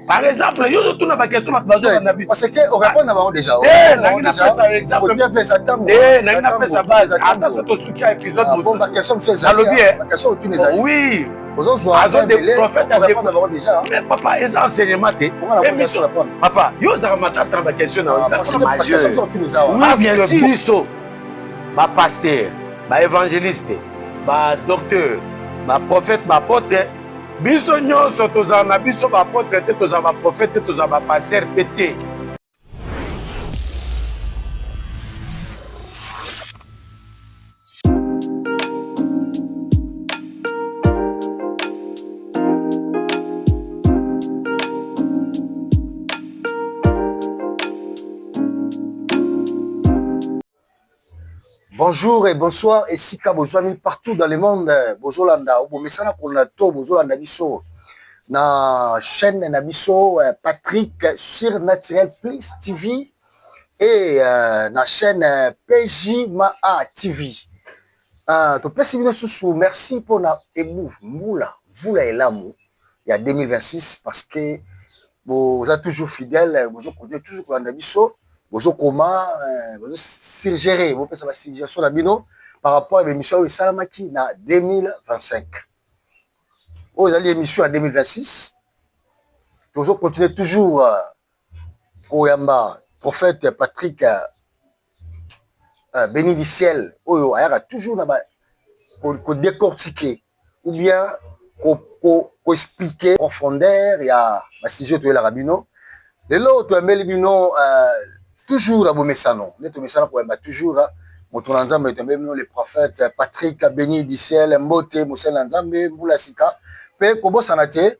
Par exemple, il y a tout ma question parce que on répond d'abord déjà. Exemple. Bien fait ça tango. Ça base. Attends, c'est ce qui a épisode. Bon, ma question fait ça. Ma question tous les amis. Oui. Aux autres des prophètes à répondre d'abord déjà. Mais papa, les enseignements papa, yo ça m'a t'attendre ma question parce que ma question sont tous les amis. Oui, bien sûr. Ma pasteur, ma évangéliste, ma docteur, ma prophète, ma apôtre. Biso nyonso tozala na biso ba apôtre te tozala ba prophète te tozala ba pasteur pété. Bonjour et bonsoir et sika bozwami partout dans le monde bozolanda obomesana kolanda to bozolanda biso na chaîne na biso Patrick Surnaturel Plus TV et na chaîne PJ Maa TV. To pesi bino susu merci pour na ebou mvula elamu ya 2026 parce que vous êtes toujours fidèle, vous êtes toujours kolanda biso. Bozo comment bozo surgérer vous pouvez savoir situation la bino par rapport à l'émission de Salamaki na 2025. Aux alliés émission en 2026. Nous continuer toujours Koyamba prophète Patrick béni du ciel oyo ayaka toujours na ba ko décortiquer ou bien ko expliquer profondeur ya ba sujet to la rabino. Les lots ameli bino toujours à Bomessano. Nous sommes toujours à Nzambe, le prophète Patrick béni du ciel, Mbote, Moussel Nzambe, Moulasika. Pe kobo sanate,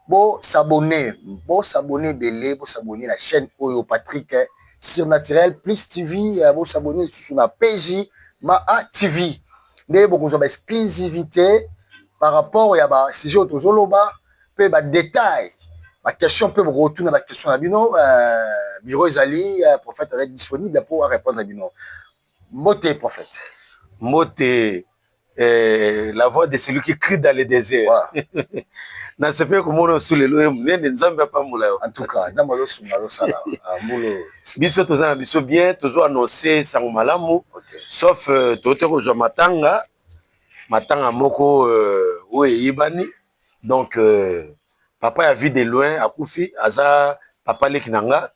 bo s'abonner, belé, bo s'abonner la chaîne Oyo Patrick Surnaturel Plus TV, bo s'abonner sur la PJ Maa TV. Mais beaucoup de exclusivité par rapport à sujet autozoloba, pe ba détail. Ma question peut me retourner à la question à Bino. Bureau Zali, prophète est disponible pour répondre à Bino. Moté, prophète. Moté, la voix de celui qui crie dans le désert. Na sepe kumono sous le nene nzambe pa mula. En tout cas, nzambe sous malo sala. Biso tozana biso bien, tozo annoncer sango malamu. Sauf tote ko matanga moko o yibani. Donc papa a vu de loin à Koufi, Aza, papa Lekinanga,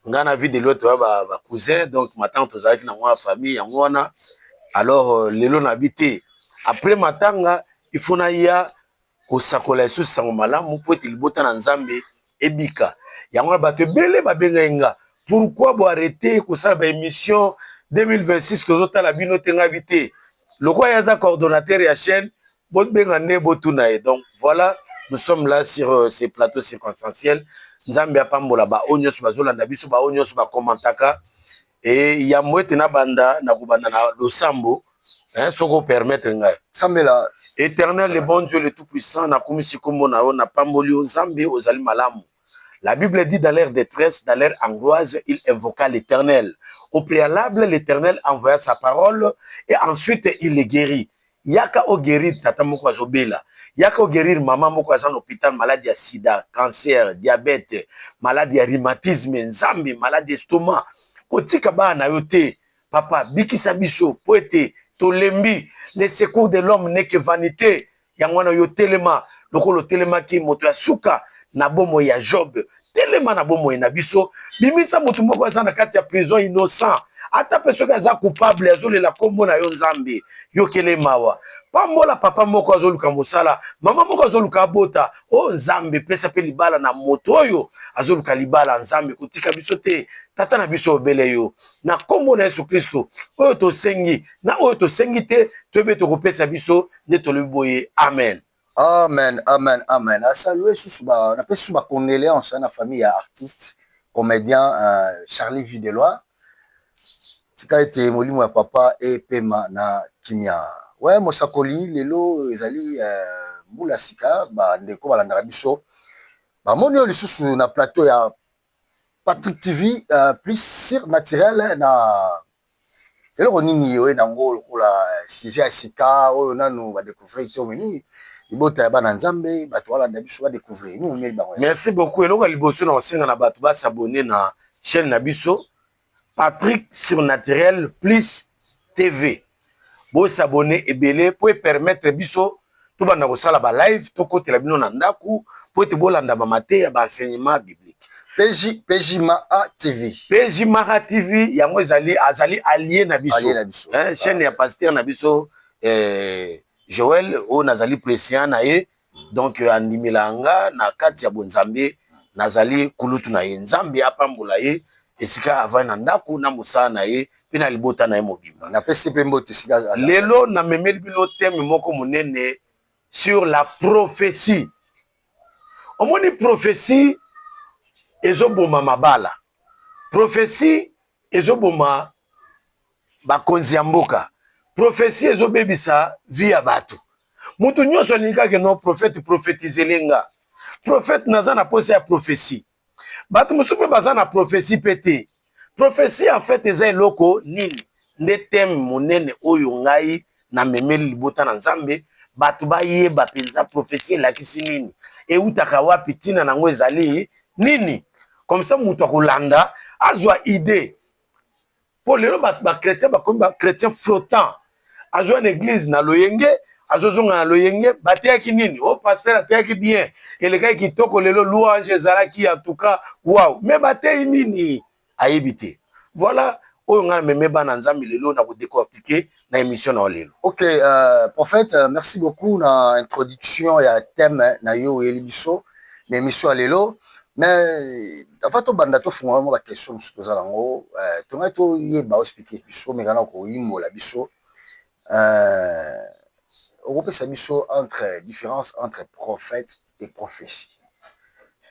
Ngana vu de loin, tu vois, cousin, donc ma tante, tu as ma famille, Yangwana. Alors, les lots habité. Après ma tanga, il faut naïa, au sakola sous Sangomala, mon pote, il botan en Zambé, et Bika. Yangwana bate belé, babenga. Pourquoi vous arrêter, que ça, émission 2026, que vous avez la binote invité? Le roi Yaza, coordonnateur et la chaîne, bon, donc voilà. Nous sommes là sur ces plateaux circonstanciels. Nzambe apambola ba onyos bazolanda biso ba onyos ba komantaka et ya mwete na banda na kubanda na losambo hein soko permettre ngai. Sambela Éternel le bon Dieu le tout puissant na komisi kombo na na pamboli Nzambe ozali malamu. La Bible dit dans leur détresse, dans leur angoisse, il invoqua l'Éternel. Au préalable, l'Éternel envoya sa parole et ensuite il les guérit. Yaka o guérir tata moko azobela. Yaka o guérir maman moko azan hôpital maladie à sida, cancer, diabète, maladie à rhumatisme, nzambe, maladie d'estomac. Otika ba na yote. Papa, bikisa biso poete tolembi. Les secours de l'homme n'est que vanité. Yangwana yo telema, lokolo telema ki moto ya suka na bomo ya Job. Telema na bomo na biso. Bimisa moto moko azana kati ya prison innocent. Ata peso kaza coupable azole la kombo na yo nzambe yo kelemawa pambola papa moko azoluka mosala mama moko azoluka bota o nzambe pesa pe libala na moto oyo azoluka libala nzambe kutika biso te tata na biso obele yo na kombo na Yesu Kristo oyo to sengi na oyo to sengi te tobe to kopesa biso ne to leboye amen. Amen, amen, amen. Saluer susuba na pesa suba condoléances na famille artiste comédien Charlie Videlois. Tika ete molimo ya papa et pema na kimia. Ouais, mosakoli lelo ezali mbula sika ba ndeko balandaka biso. Ba moni yo lisusu na plateau ya Patrick TV plus surnaturel na eloko nini yo nango lokola sujet ya sika oyo nanu ba découvrir to meni ibota ba na nzambe bato wala ndabiso ba découvrir nous meli ba. Merci beaucoup. Et donc liboso na osenga na bato ba s'abonner na chaîne na biso Patrick Surnaturel plus TV. Bo s'abonner ebele pour permettre biso tout banda ko sala ba live to côté la bino na ndaku pour te bolanda ba maté ya ba enseignement biblique. PJ Maa TV. PJ Maa TV yango azali allié na biso. Hein, chaîne ya pasteur na biso Joël o nazali président na ye donc andimilanga na kati ya bonzambe nazali kulutu na ye nzambe apambola ye esika avant na ndako na musa na ye pe na libota na ye mobimba na PCP mbote sika lelo na memeli bino thème moko monene sur la prophétie. Omoni prophétie ezoboma mabala, prophétie ezoboma bakonzi ya mboka, prophétie ezobebisa vie ya bato. Mutu nyonso alinga ke no prophète prophétiser lenga. Prophète naza na posa ya prophétie. Bato musupe baza na prophétie pété. Prophétie en fait eza eloko nini? Nde thème monene oyo ngai na memeli libota na nzambe bato bayeba penza prophétie lakisi nini? Eutaka wapi tina nango ezali nini? Comme ça mutu akolanda azwa idée. Pour lelo ba chrétien ba comme ba chrétien flottant. Azwa une église na loyenge, azozonga na loyenge, bateki nini? Oh pasteur ateki bien. Eleka kitoko lelo louange ezalaki en tout cas waouh. Mais bateki nini? Ayebite. Voilà oyo nga meme bana nzambe lelo na ko décortiquer na émission na lelo. OK, prophète, merci beaucoup na introduction ya thème na yo elibiso na émission lelo. Mais avant to banda to funga mo ba question musu tozala ngo to nga to yeba expliquer biso mais kana ko yimola biso on biso entre différence entre prophète et prophétie.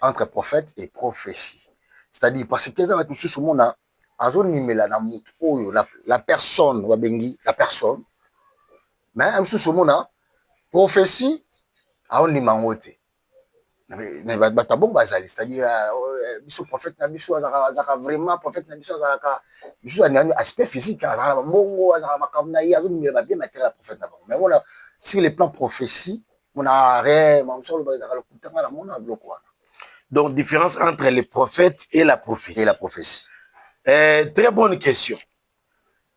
Entre prophète et prophétie. C'est-à-dire parce que ça va tout sur mon a azonimela na mutu oyo la personne wa bengi la personne. Mais am sur mon a prophétie a on nimangote. Mais batabon bazali c'est-à-dire biso prophète na biso azaka vraiment prophète na biso azaka biso ani aspect physique azaka mbongo azaka makamna yi azonimela bien matériel prophète na bango. Mais on a sur les plans prophétie on a ré mamsolo bazaka le kutanga na mona bloko wana. Donc différence entre les prophètes et la prophétie. Et la prophétie. Très bonne question.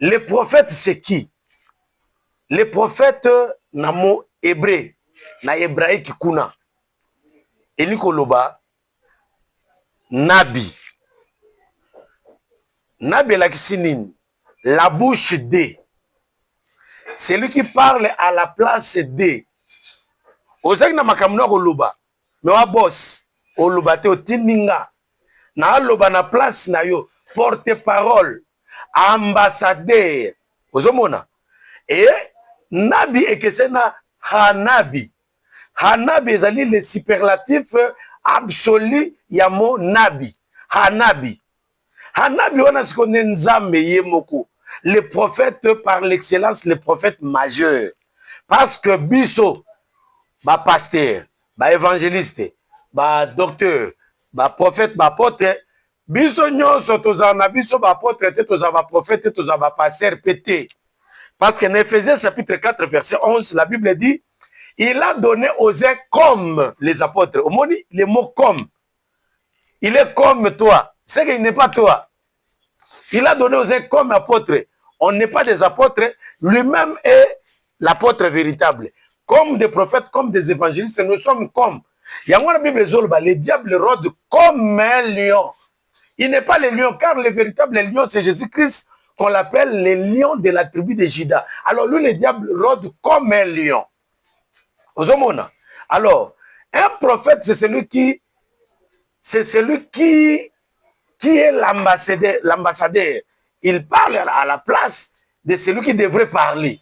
Les prophètes c'est qui? Les prophètes na mo hébreu na hébraïque kuna elikoloba nabi. Nabi lakisi nini? La bouche de. C'est lui qui parle à la place de. Ozaki na makamno koloba. Mais wa boss oloba te otininga. Na loba na place na yo porte-parole, ambassadeur. Ozomona. Et nabi ekesena hanabi. Hanabi ezali le superlatif absolu ya mo nabi. Hanabi. Hanabi wana sikone nzambe ye moko. Le prophète par l'excellence, le prophète majeur. Parce que biso, ba pasteur, ba évangéliste, ba docteur, ba prophète, ba apôtre, biso nyonso tozala na biso ba apôtre te tozala ba prophète te tozala ba pasteur pété. Parce que dans Ephésiens chapitre 4 verset 11, la Bible dit il a donné aux uns comme les apôtres. Au mot, le mot comme. Il est comme toi. C'est qu'il n'est pas toi. Il a donné aux uns comme apôtres. On n'est pas des apôtres. Lui-même est l'apôtre véritable. Comme des prophètes, comme des évangélistes, nous sommes comme. Il y a la Bible, le diable rôde comme un lion. Il n'est pas le lion, car le véritable lion, c'est Jésus-Christ, qu'on l'appelle le lion de la tribu de Juda. Alors lui, le diable rôde comme un lion. Alors, un prophète, c'est celui qui est l'ambassadeur. Il parle à la place de celui qui devrait parler.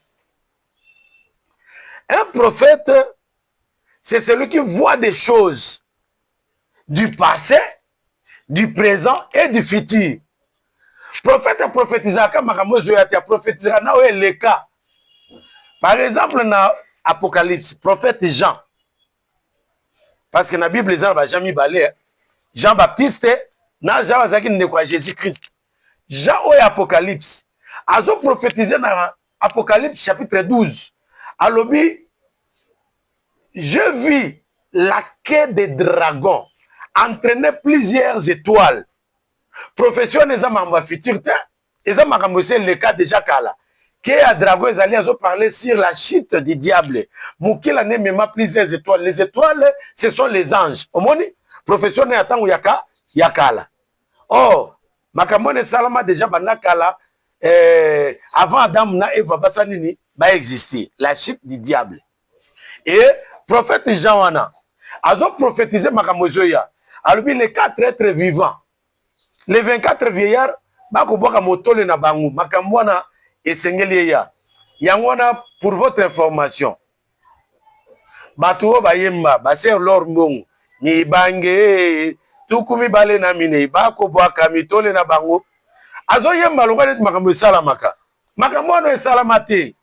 Un prophète, c'est celui qui voit des choses du passé, du présent et du futur. Prophète a prophétisé le cas. Par exemple, dans Apocalypse, prophète Jean. Parce que dans la Bible, les gens n'ont jamais balé. Jean-Baptiste, Jean Azaki ne quoi Jésus-Christ. Jean ou Apocalypse. Azo prophétisé dans Apocalypse chapitre 12. Alobi, je vis la quai des dragons entraîner plusieurs étoiles. Profession les amamba futur les amamba le cas déjà kala. Que à dragon ils allaient parler sur la chute du diable. Moukila ne même plusieurs étoiles. Les étoiles, ce sont les anges. Au moins, profession ne attend yaka yakala. Oh, makamone salama déjà banakala avant Adam na Eva basanini ba exister. La chute du diable. Et prophète Jean a prophétisé makamozoya. Alors les 4 êtres vivants. Les 24 vieillards, bakoboka motole na bangu, makamwana esengeli ya. Yangwana pour votre information. Batuo bayemba, baser lor mbongo, ni bange, tukumi bale na mine, bakoboka mitole na bangu. Azo yemba longa makambo salamaka. Makamwana esalamate.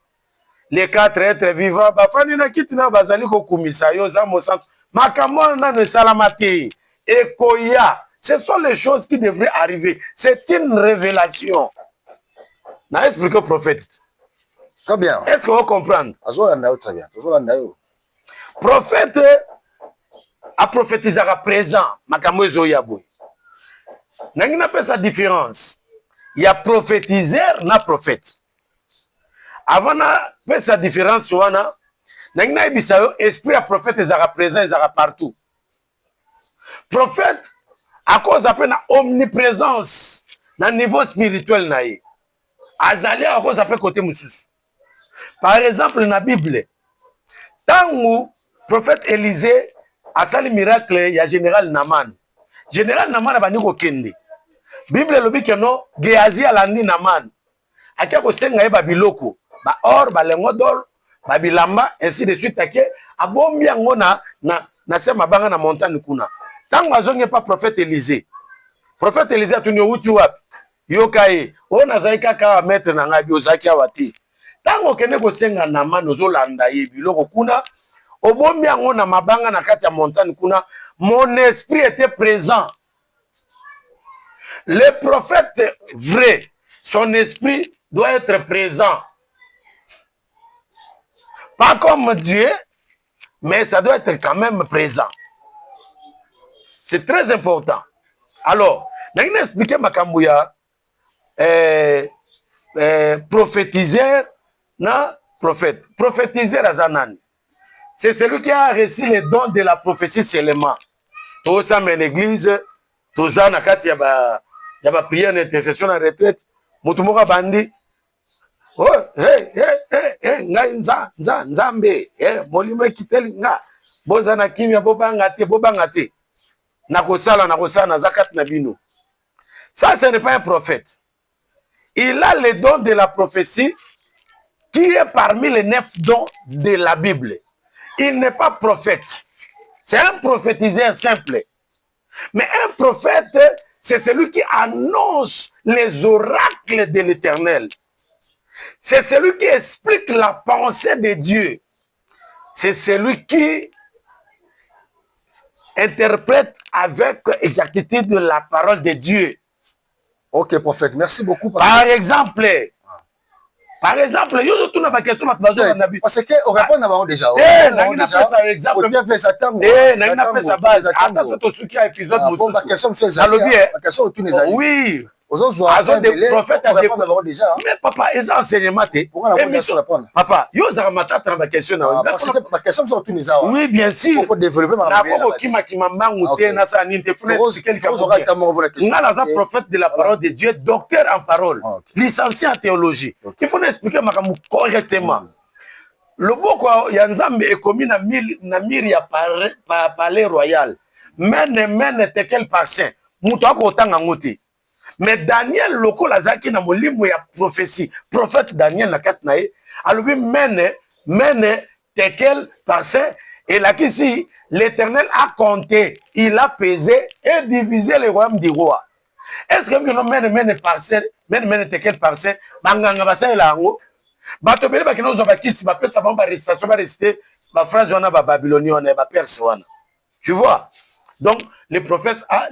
Les 4 êtres vivants, bafani na kitina bazali ko kumisa yo za mosanto. Makamwana ne salamate. Ekoya. Ce sont les choses qui devraient arriver. C'est une révélation. N'a expliqué au prophète. Très bien. Est-ce qu'on va comprendre? Très bien. Prophète a prophétisé à présent. Makamwe Zoyaboui. N'a pas sa différence. Il y a prophétiseur, na prophète. Avant na pas sa différence, wana. N'a pas esprit à prophète, ils à présent, ils à partout. Prophète. À cause après la omniprésence, na niveau spirituel naïe. Azali à cause après côté moussous. Par exemple, dans la Bible, tant où prophète Élisée a sali miracle, il y a général Naman. Général Naman a bani ko kende. Bible lobi que non, Géasi a landi Naman. Akia ko senga ba biloko, ba or, ba lengo d'or, ba bilamba, ainsi de suite ake abombi yango na sema banga na montagne kuna. Tant que n'est pas prophète Élisée. Prophète Élisée a tenu où tu as yokaye. On a zaika ka mettre na ngabi ozaki awati. Tant que ne ko senga na mano zolanda yebi loko kuna obombi yango na mabanga na kati ya montagne kuna, mon esprit était présent. Le prophète vrai, son esprit doit être présent. Pas comme Dieu, mais ça doit être quand même présent. C'est très important. Alors, je vais expliquer ma kambouya prophétiseur na prophète. Prophétiseur à Zanan. C'est celui qui a reçu les dons de la prophétie seulement. Tout ça, mais l'église, tout ça, il y a prière d'intercession en retraite. Moutumoka bandi. Oh, nzambe, molimo kiteli nga. Bozana kimia bobangate. Nakosala na zakat nabino. Ça, ce n'est pas un prophète. Il a les dons de la prophétie qui est parmi les 9 dons de la Bible. Il n'est pas prophète. C'est un prophétiseur simple. Mais un prophète, c'est celui qui annonce les oracles de l'Éternel. C'est celui qui explique la pensée de Dieu. C'est celui qui interprète avec exactitude de la parole de Dieu. Ok, prophète, merci beaucoup. Par exemple, yo tout na question parce que on répond d'abord déjà. Na pesa exemple. Na pesa base. Attends to suki épisode bon la question c'est ça. La question tout les amis. Oui. Aux autres des prophètes à d'abord déjà. Mais papa, ils enseignement té. Papa, yo za matata na question na. Parce que ma question sont tous les amis. Oui, bien sûr. Il faut développer ma na ko kima mangu té na sa ninte fune expliquer quelqu'un. Na prophète de la parole de Dieu, docteur en parole, licencié en théologie. Il faut expliquer makamu correctement. Le boko ya Nzambe est commis na miri ya palais royal. Mene tekel passin. Muto ko tanga ngoti. Mais Daniel loko lazaki na molimo ya prophétie. Prophète Daniel na katnae, alobi mene tekel passin et là qu'ici l'Éternel a compté, il a pesé et divisé le royaume du roi. Est-ce que nous mene passin, mene tekel passin, banganga basa elango, bato bele bakino zo bakisi ba pesa ba arrestation ba rester ba phrase wana ba babylonien ba perse wana. Tu vois? Donc le prophète a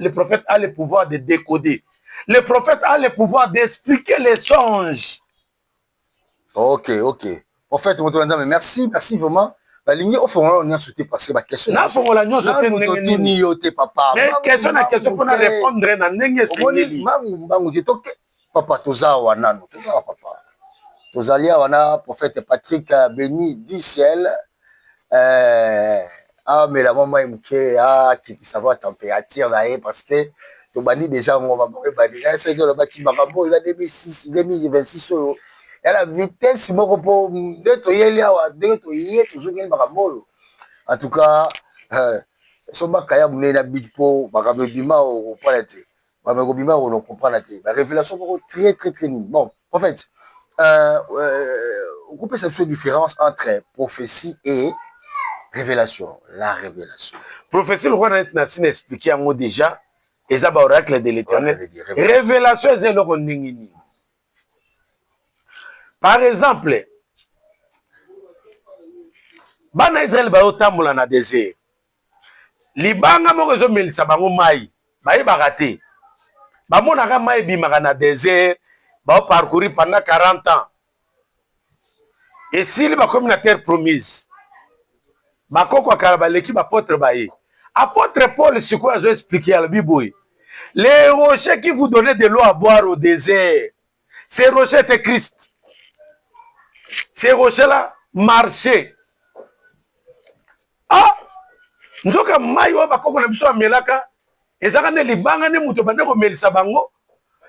le pouvoir de décoder. Le prophète a le pouvoir d'expliquer les songes. Ok. Prophète, merci vraiment. balingi ofongola nyonso te parce que baquestion nafongola nyonso te ndenge yo te papa mais question na question mpona répondre na ndenge esengeli mbangu te toke papa toza awa nano toza awa papa tozali awa na prophète Patrick Béni du ciel amela mwa mai moke akitisa mwa température na ye parce que tobandi déjà ngo babandi soki olobaki makambo eza 2026 oyo ya la vitesse moko mpo nde toyeli awa ndenge toye tozongeli makambo oyo en tout cas so bakaya monene na big mpo makambo ebima okopana te makambo ebima okopana te barévélation moko très très très nini bon en fait okopesa biso différence entre prophétie et révélation. La révélation. Prophétie, le roi n'a expliqué en mot déjà. Et ça, oracle de l'éternel. Révélation, c'est le rondingini. Par exemple, Bana Israël ba otambola na désert. Libanga mo rezo melisa bango mai. Ba barate. Ba monaka mai bimaka na désert, ba parcourir pendant 40 ans. Et s'il va comme la terre promise. Bakoko Karabaleki, apôtre Baye. Apôtre Paul, c'est quoi je vais expliquer à la Bible. Les rochers qui vous donnaient de l'eau à boire au désert, ces rochers étaient Christ. Ces rochers-là marchaient. Ah! Nzoka mayo bakoko na biso amelaka. Ezaka ne libanga ne muto bande ko melisa bango.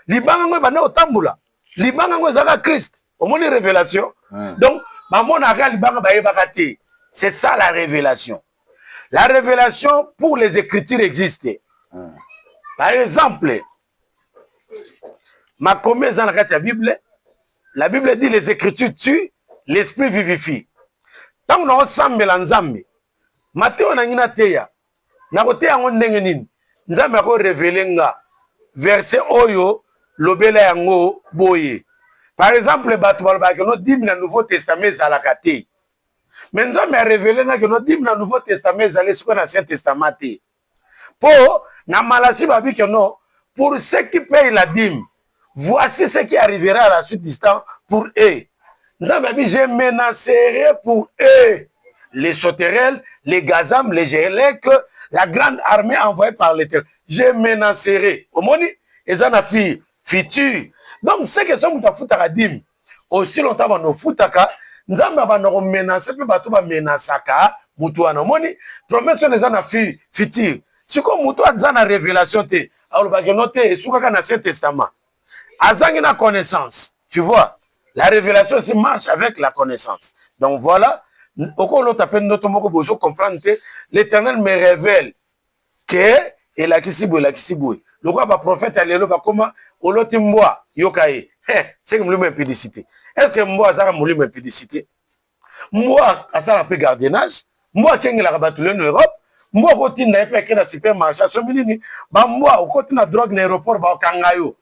Libanga ngo bande otambula. Libanga ngo ezaka Christ. Au moins les révélations. Donc, bamona ka libanga baye bakati. C'est ça la révélation. La révélation pour les Écritures existait. Par exemple, ma commune dans la Bible dit les Écritures tuent, l'Esprit vivifie. Tant qu'on a ensemble l'ensemble, Matthéo n'a teya, n'a pas teya on n'engenin, nous avons révélé nga verset oyo lobela yango boye. Par exemple, batoubalba que nous dit dans le Nouveau Testament zalakate. Mais nous avons révélé que nous dit dans le Nouveau Testament zalé sur l'Ancien Testament. Pour na Malachi babi que non, pour ceux qui payent la dîme, voici ce qui arrivera à la suite du temps pour eux. Nous avons dit, je menacerai pour eux les sauterelles, les gazam, les gélèques, la grande armée envoyée par l'Éternel. Je menacerai. Au moins, ils en ont fait futur. Donc, ce que sont à foutre à dîme, aussi longtemps nous foutaka, nous avons menacé, puis bateau va menacaka, mutuana. Moni, promesse les en a fait futur. Si comme mutuana dans la révélation, alors bah que noter, sous le Ancien Testament. Azang na connaissance, tu vois. La révélation aussi marche avec la connaissance. Donc voilà, au l'autre appelle notre mot pour comprendre l'Éternel me révèle que et la kisibou. Le roi va prophète allélo va comment au l'autre moi yokaye. C'est que me impédicité. Est-ce que moi ça me impédicité? Moi ça a peu gardiennage. Moi qui la rabatulé en Europe. Moi côté n'a pas que la supermarché so minini. Ba moi au côté na drogue na aéroport ba kangayo.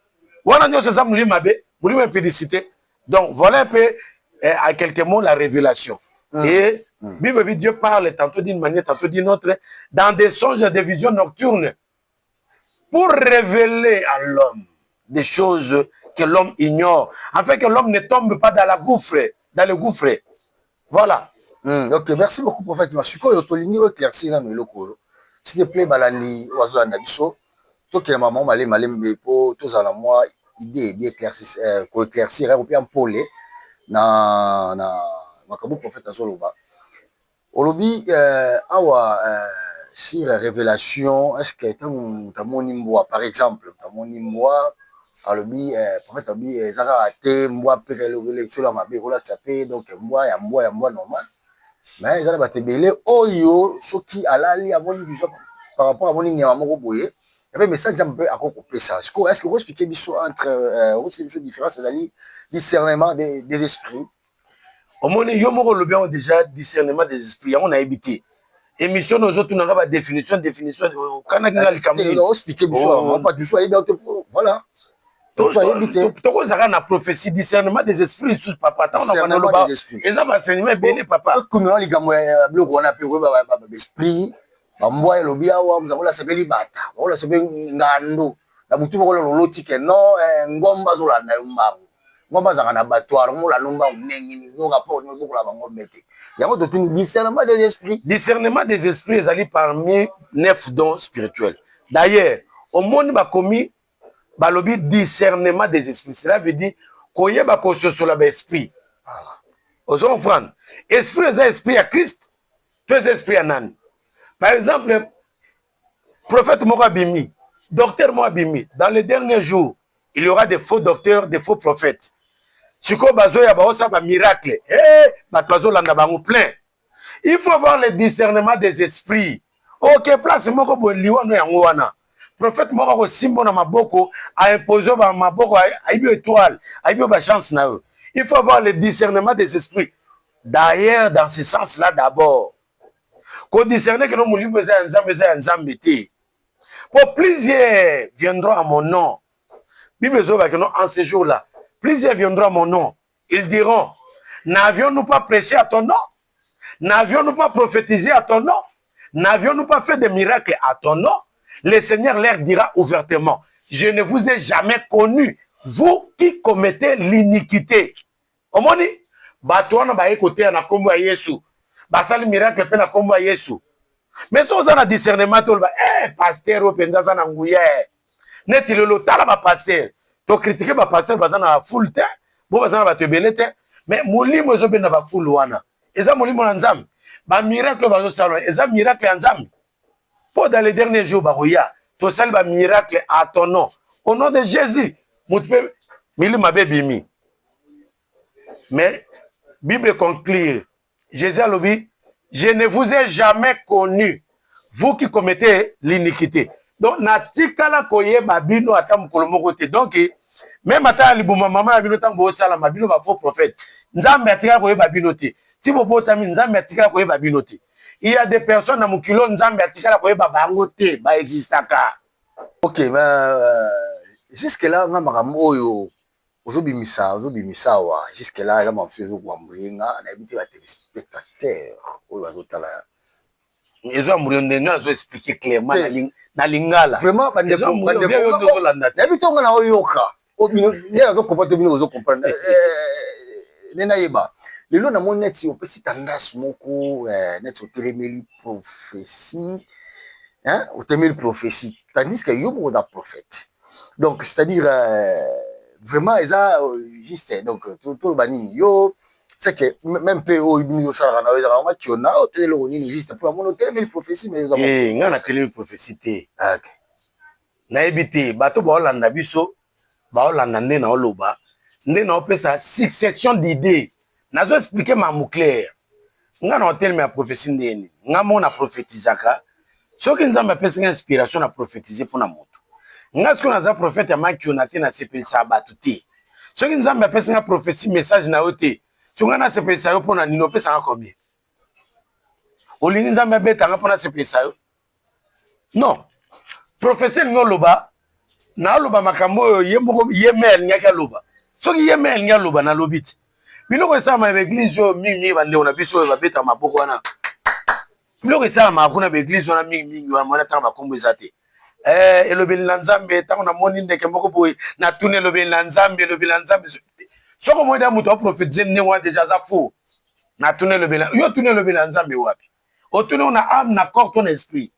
Wana nyo ça me impédicité. Donc, voilà un peu, à quelques mots, la révélation. Et Bible, Dieu parle tantôt d'une manière, tantôt d'une autre, dans des songes et des visions nocturnes, pour révéler à l'homme des choses que l'homme ignore, afin que l'homme ne tombe pas dans le gouffre. Voilà. Ok, merci beaucoup, prophète. Masuko, yotolini éclaircir dans le loco. S'il te plaît, balani, oiseau anabiso, toi qui es maman, malé, mais pour tous à la moi, idée bien éclaircir, pour éclaircir, ou bien pôle, na makabu prophète azoloba. Olobi, awa, sur la révélation, est-ce que t'as mon imboa, par exemple, t'as mon imboa, alobi, prophète alobi, zara ate, mboa, pere, l'élection, la mabe, rola tsapé, donc mboa, ya mboa normal. Mais zara bate belé, oyo, ce qui a la li, avant vision par rapport à mon ignama moko boye. Mais ça, j'aimerais encore couper ça. Est-ce que vous expliquez entre différence de discernement des esprits? Au moins, il y a déjà discernement des esprits. On a évité. Émission, nous autres, on a une définition. Quand on a expliqué, pas du tout. Voilà. Tout ça, on a une prophétie, discernement des esprits. Papa, discernement des esprits. Et ça va enseigner, bien, papa. Comme on a l'esprit. Bamboya lobi awa mzakola sepeli bata bakola sepeli ngando na butu bakola loloti ke no ngomba zolanda yumbango ngomba zaka na abattoir mola nomba nengini yo rapport ni beaucoup la bango mete yango to tuni discernement des esprits. Discernement des esprits ezali parmi 9 dons spirituels. D'ailleurs, au monde bakomi balobi discernement des esprits. Cela veut dire koyeba ko sosola ba esprit. Vous comprenez? Esprit est esprit à Christ, tous esprits à nani. Par exemple, prophète Morabimi, docteur Morabimi, dans les derniers jours, il y aura des faux docteurs, des faux prophètes. Siko bazo ya baosa ba miracle. Bazo landa bango plein. Il faut avoir le discernement des esprits. Ok, place moko bo liwano yango wana. Prophète moko ko simbo na maboko a imposé ba maboko a ibi étoile, a ibi ba chance na eux. Il faut avoir le discernement des esprits. D'ailleurs, dans ce sens-là d'abord, qu'on discerne que nos moulins nzambe te. Pour plusieurs viendront à mon nom. Bible zoba que non en ce jour-là, plusieurs viendront à mon nom. Ils diront, n'avions-nous pas prêché à ton nom? N'avions-nous pas prophétisé à ton nom? N'avions-nous pas fait des miracles à ton nom? Le Seigneur leur dira ouvertement, je ne vous ai jamais connu, vous qui commettez l'iniquité. Omoni, batuana ba écouter na kombo ya Yesu. Basali miracle pe na kombo ya Yesu. Mais si on a discernement tout ba pasteur o penza za na nguye. Neti lelo tala ba pasteur. To critiquer ba pasteur bazana full te, bo bazana ba tebelete, mais molimo zo be na ba full wana. Eza molimo na nzambe. Ba miracle bazo salon, eza miracle ya nzambe. Pour dans les derniers jours baroya, to sal ba miracle à ton nom. Au nom de Jésus, mutpe milima bebimi. Mais Bible conclut, Jésus a dit, je ne vous ai jamais connu, vous qui commettez l'iniquité. Donc, natikala koye babino atam kolomokote. Donc, même ata libuma mama babino tango sala babino ba faux prophète. Nzambe atikala koye babino te. Ti bobo tami nzambe atikala koye babino te. Il y a des personnes na mukilo nzambe atikala koye babango te, ba existaka. OK, mais jusque là nga makambo oyo ozobimisa wa jusque là ya mafezo kwa mringa na ebite ba téléspectateurs oyo bazotala Ezo amuriyo ndenge azo expliquer clairement na lingala. Vraiment bande bitonga na oyoka obino ne azo comprendre bino ozo comprendre nena yeba lelo na mon net opesi tendance moko net otelemeli prophétie hein otelemeli prophétie tandis que yo mo da prophète donc c'est-à-dire vraiment eza juste donc tout banini yo c'est que même peu o ibino sala na eza ma kiona o telo nini juste pour mon telemeli prophétie mais nga na telemeli prophétie te. OK. Na ebité bato ba olanda biso ba olanda nde na oloba nde na opesa succession d'idées nazo expliquer ma mot clair nga na hotel me prophétie ndeni nga mona prophétisaka soki nzambe apesa inspiration na prophétiser pour na moto nga siko naza prophète ya makiona te na sepelisa bato te soki nzambe apesa prophétie message na yo te so nga na sepelisa yo pona nino pesa nga combien olingi nzambe abeta nga pona sepelisa yo non prophétie ngo loba na loba makambo ye moko ye mel nyaka loba soki ye mel nya loba na lobiti biloko esama ba église yo mingi bande ona biso ba beta maboko wana biloko esama hakuna ba église wana mingi wana mwana tanga makombo ezate elobeli na nzambe tango na moni ndeke moko boye na tune elobeli na nzambe soko moida muto prophétiser ne wa déjà za faux na tune elobeli yo tune elobeli na nzambe wapi o tune on a âme na corps ton esprit.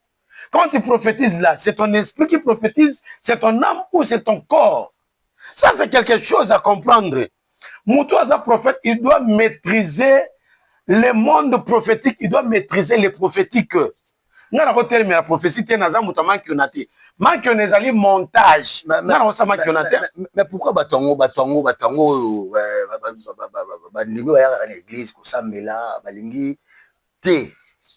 Quand tu prophétises là, c'est ton esprit qui prophétise, c'est ton âme ou c'est ton corps. Ça, c'est quelque chose à comprendre. Moutouaza prophète, il doit maîtriser le monde prophétique, il doit maîtriser les prophétiques. Nga na hotel mais la prophétie te naza muta mankionate. Mankionezali montage. Mais pourquoi batongo bandimi ya na l'église ko samela balingi te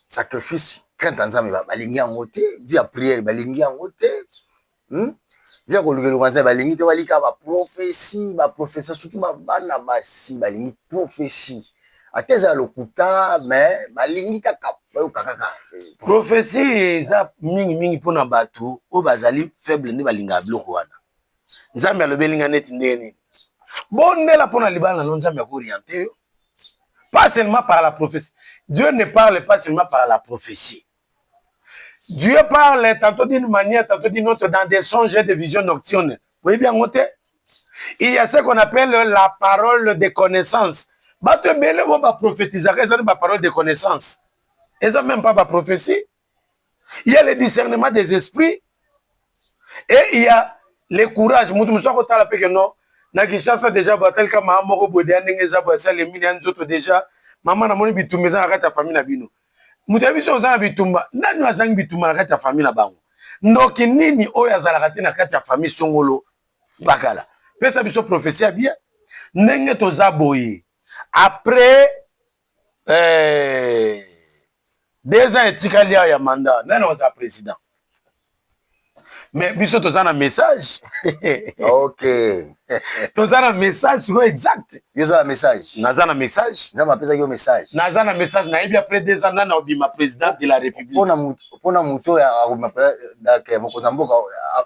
sacrifice quand nzambe balingi yango te via prière balingi yango te via kolukelu nzambe balingi te balika ba prophétie surtout bana basi balingi prophétie ateza lokuta mais balingi kaka kaka prophétie eza mingi pona bato o bazali faible ne balinga biloko wana nzambe alobelinga neti ndeni bondela pona libala no nzambe akorienter pas seulement par la prophétie. Dieu ne parle pas seulement par la prophétie. Dieu parle tantôt d'une manière, tantôt d'une autre, dans des songes et des visions nocturnes. Vous voyez bien, Il y a ce qu'on appelle la parole de connaissance. Bato bele mo ba prophétiser, ça n'est pas parole de connaissance. Et ça même pas prophétie. Il y a le discernement des esprits et il y a le courage. Mutu muso ko tala peke no. Na Kinshasa déjà batel ka ma moko bodya ndenge za ba sale mini nzoto déjà. Mama na moni bitumeza na kata famille na bino. Mutu biso za bitumba. Nani wazangi bitumba na kata famille na bango. Ndoki nini oyo azalaka te na kati ya famille songolo bakala. Pesa biso prophétie bien. Ndenge toza boye. Après 2 ans etikali ya mandat, nani waza président. Mais biso toza na message. OK. Toza na message sur exact. Yoza na message. Naza na message. Nzamba pesa yo message. Naza na message na yebi après 2 ans nana obima président de la République. Pona muto ya mokonza mboka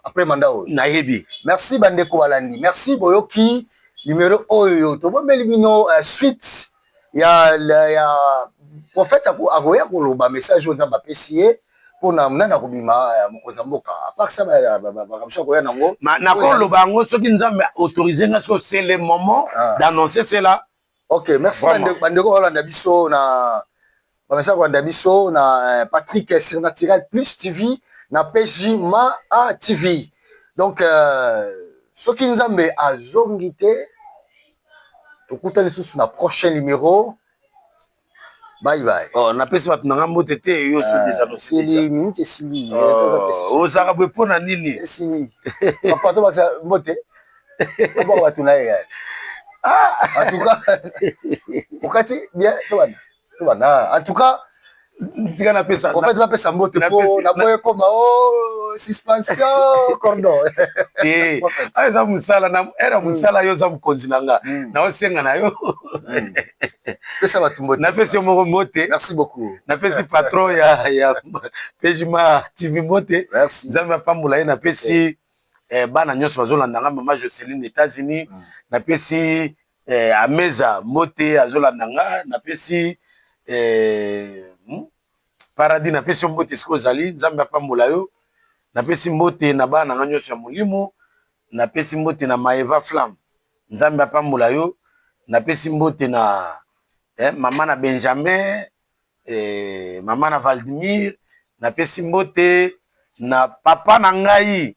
après mandat oyo. Na yebi. Merci bandeko balandi. Merci boyoki numéro oyo. To bomeli bino suite ya prophète akoya koloba message oyo nzamba pesiye. Pona mnana kobima mokonza mboka. À part ça bakamsha koya nango. Na koloba ngo soki nzambe autorisé nga so c'est le moment d'annoncer cela. OK, merci bandeko balanda biso na bamesa kolanda biso na Patrick Surnatural Plus TV na PJ Ma TV. Donc soki nzambe azongi te tokutani susu na prochain numéro. Bye bye. Oh, na pesi watu nanga motete yo so déjà no sili minute sili. O saka bwe pona nini? Sili. Papa to baksa mote. Papa watu na yeye. En tout cas, okati bien to bana. En tout cas, tika na pesa. En fait, va pesa mote po na boye koma suspension cordon. Eza musala na era musala yo za mukonzi nanga. Na osenga na yo. Pesa batu mote. Na pesa mo mote. Merci beaucoup. Na pesa patron ya Pejima TV mote. Merci. Nzamba pambula na pesa bana nyonso bazolanda nga mama Jocelyne États-Unis. Na pesa Ameza mote azolanda nga na pesa Paradis na pesi mbote siko zali nzambe apambola yo na pesi mbote na bana nga nyonso ya molimo na pesi mbote na Maeva Flamme nzambe apambola yo na pesi mbote na mama na Benjamin mama na Valdimir na pesi mbote na papa na ngai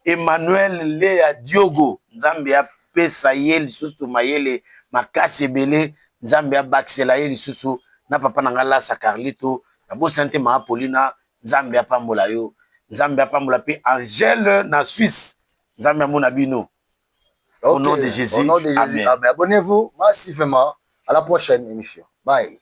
Emmanuel Lea Diogo nzambe apesa ye lisusu mayele makasi ebele nzambe abakisela ye lisusu na papa na nga Lasa Carlito na bo santé ma Paulina nzambe apambola yo nzambe apambola pe Angèle na Suisse nzambe amona bino au nom de Jésus. Au nom de Jésus. Amen. Abonnez-vous massivement. À la prochaine émission. Bye.